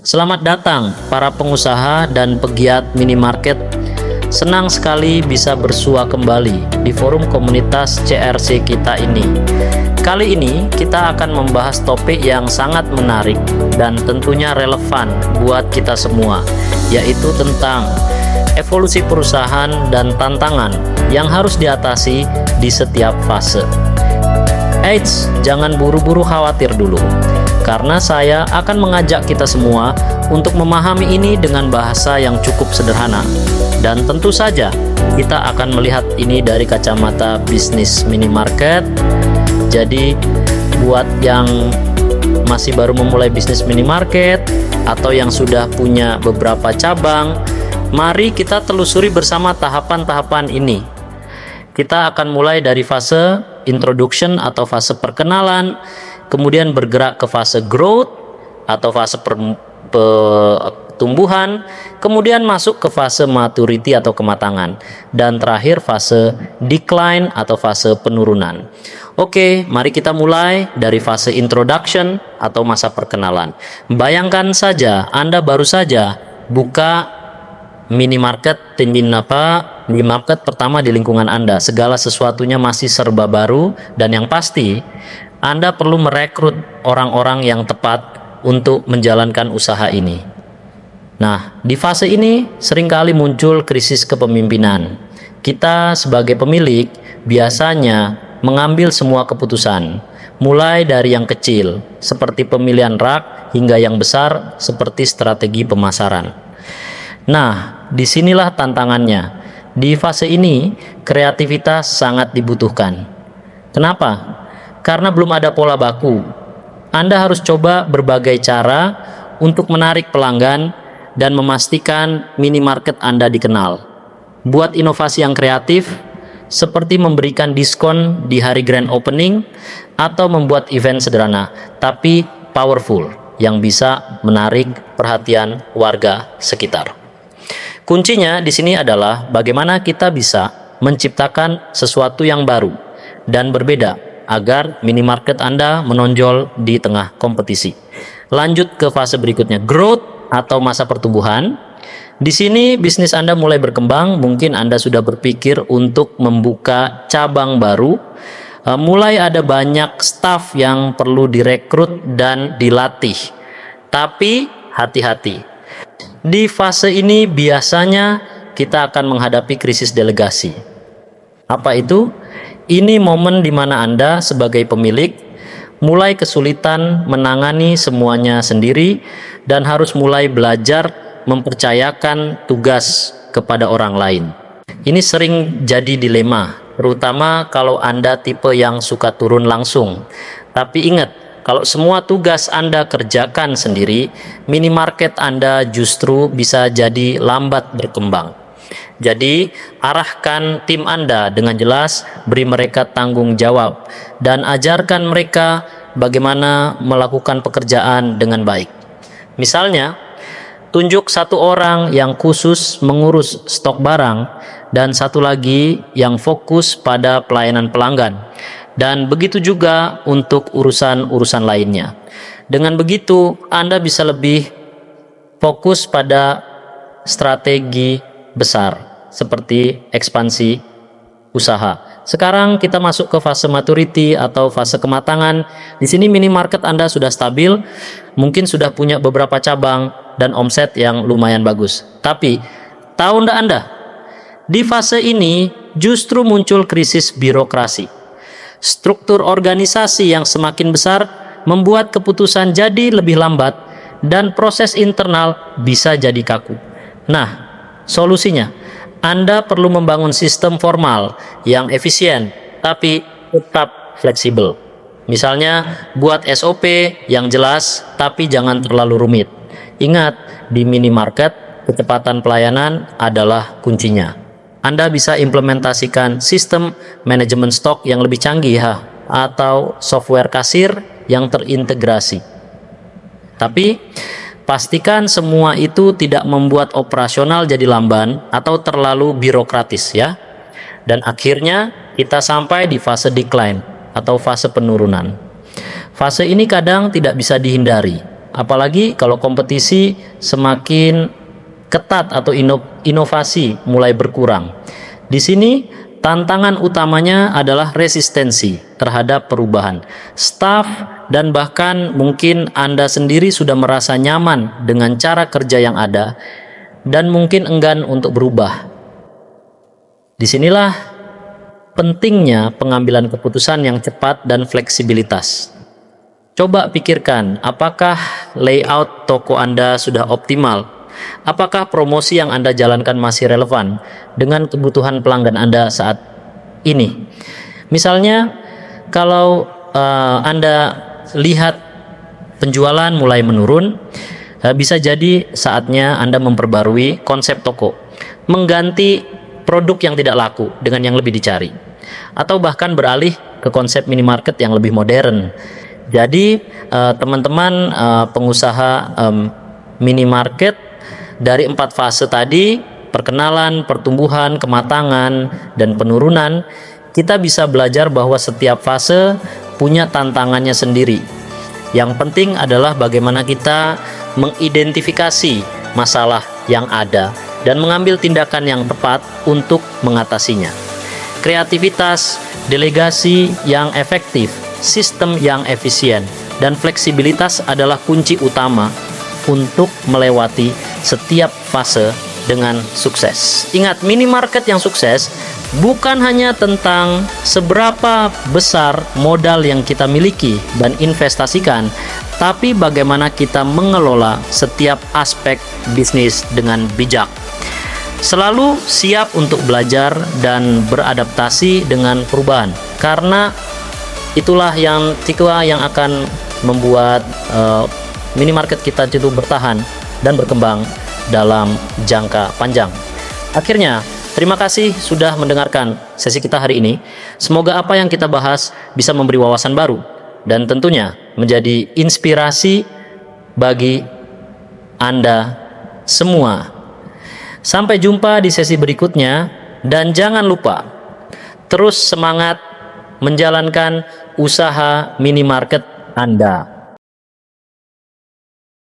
Selamat datang para pengusaha dan pegiat minimarket. Senang sekali bisa bersua kembali di forum komunitas CRC kita ini. Kali ini kita akan membahas topik yang sangat menarik dan tentunya relevan buat kita semua, yaitu tentang evolusi perusahaan dan tantangan yang harus diatasi di setiap fase. Eits, jangan buru-buru khawatir dulu, karena saya akan mengajak kita semua untuk memahami ini dengan bahasa yang cukup sederhana. Dan tentu saja kita akan melihat ini dari kacamata bisnis minimarket. Jadi buat yang masih baru memulai bisnis minimarket atau yang sudah punya beberapa cabang, mari kita telusuri bersama tahapan-tahapan ini. Kita akan mulai dari fase introduction atau fase perkenalan, kemudian bergerak ke fase growth atau fase pertumbuhan, kemudian masuk ke fase maturity atau kematangan, dan terakhir fase decline atau fase penurunan. Oke, mari kita mulai dari fase introduction atau masa perkenalan. Bayangkan saja Anda baru saja buka minimarket pertama di lingkungan Anda. Segala sesuatunya masih serba baru, dan yang pasti Anda perlu merekrut orang-orang yang tepat untuk menjalankan usaha ini. Nah, di fase ini seringkali muncul krisis kepemimpinan. Kita sebagai pemilik biasanya mengambil semua keputusan, mulai dari yang kecil seperti pemilihan rak hingga yang besar seperti strategi pemasaran. Nah, disinilah tantangannya. Di fase ini, kreativitas sangat dibutuhkan. Kenapa? Karena belum ada pola baku. Anda harus coba berbagai cara untuk menarik pelanggan dan memastikan minimarket Anda dikenal. Buat inovasi yang kreatif, seperti memberikan diskon di hari grand opening atau membuat event sederhana, tapi powerful, yang bisa menarik perhatian warga sekitar. Kuncinya di sini adalah bagaimana kita bisa menciptakan sesuatu yang baru dan berbeda agar minimarket Anda menonjol di tengah kompetisi. Lanjut ke fase berikutnya, growth atau masa pertumbuhan. Di sini bisnis Anda mulai berkembang, mungkin Anda sudah berpikir untuk membuka cabang baru, mulai ada banyak staf yang perlu direkrut dan dilatih. Tapi hati-hati. Di fase ini biasanya kita akan menghadapi krisis delegasi. Apa itu? Ini momen di mana Anda sebagai pemilik mulai kesulitan menangani semuanya sendiri dan harus mulai belajar mempercayakan tugas kepada orang lain. Ini sering jadi dilema, terutama kalau Anda tipe yang suka turun langsung. Tapi ingat, kalau semua tugas Anda kerjakan sendiri, minimarket Anda justru bisa jadi lambat berkembang. Jadi, arahkan tim Anda dengan jelas, beri mereka tanggung jawab, dan ajarkan mereka bagaimana melakukan pekerjaan dengan baik. Misalnya, tunjuk satu orang yang khusus mengurus stok barang, dan satu lagi yang fokus pada pelayanan pelanggan. Dan begitu juga untuk urusan-urusan lainnya. Dengan begitu, Anda bisa lebih fokus pada strategi besar seperti ekspansi usaha. Sekarang kita masuk ke fase maturity atau fase kematangan. Di sini minimarket Anda sudah stabil, mungkin sudah punya beberapa cabang dan omset yang lumayan bagus. Tapi, tahu enggak Anda? Di fase ini justru muncul krisis birokrasi. Struktur organisasi yang semakin besar membuat keputusan jadi lebih lambat dan proses internal bisa jadi kaku. Nah, solusinya, Anda perlu membangun sistem formal yang efisien tapi tetap fleksibel. Misalnya, buat SOP yang jelas tapi jangan terlalu rumit. Ingat, di minimarket, kecepatan pelayanan adalah kuncinya. Anda bisa implementasikan sistem manajemen stok yang lebih canggih atau software kasir yang terintegrasi. Tapi pastikan semua itu tidak membuat operasional jadi lamban atau terlalu birokratis ya. Dan akhirnya kita sampai di fase decline atau fase penurunan. Fase ini kadang tidak bisa dihindari. Apalagi kalau kompetisi semakin ketat atau inovasi mulai berkurang. Di sini tantangan utamanya adalah resistensi terhadap perubahan. Staf dan bahkan mungkin Anda sendiri sudah merasa nyaman dengan cara kerja yang ada dan mungkin enggan untuk berubah. Disinilah pentingnya pengambilan keputusan yang cepat dan fleksibilitas. Coba pikirkan, apakah layout toko Anda sudah optimal? Apakah promosi yang Anda jalankan masih relevan dengan kebutuhan pelanggan Anda saat ini? Misalnya, kalau Anda lihat penjualan mulai menurun, bisa jadi saatnya Anda memperbarui konsep toko, mengganti produk yang tidak laku dengan yang lebih dicari, atau bahkan beralih ke konsep minimarket yang lebih modern. Jadi teman-teman pengusaha minimarket, dari 4 fase tadi, perkenalan, pertumbuhan, kematangan, dan penurunan, kita bisa belajar bahwa setiap fase punya tantangannya sendiri. Yang penting adalah bagaimana kita mengidentifikasi masalah yang ada dan mengambil tindakan yang tepat untuk mengatasinya. Kreativitas, delegasi yang efektif, sistem yang efisien, dan fleksibilitas adalah kunci utama untuk melewati setiap fase dengan sukses. Ingat, minimarket yang sukses bukan hanya tentang seberapa besar modal yang kita miliki dan investasikan, tapi bagaimana kita mengelola setiap aspek bisnis dengan bijak. Selalu siap untuk belajar dan beradaptasi dengan perubahan, karena itulah yang akan membuat minimarket kita itu bertahan dan berkembang dalam jangka panjang. Akhirnya, terima kasih sudah mendengarkan sesi kita hari ini. Semoga apa yang kita bahas bisa memberi wawasan baru dan tentunya menjadi inspirasi bagi Anda semua. Sampai jumpa di sesi berikutnya, dan jangan lupa terus semangat menjalankan usaha minimarket Anda.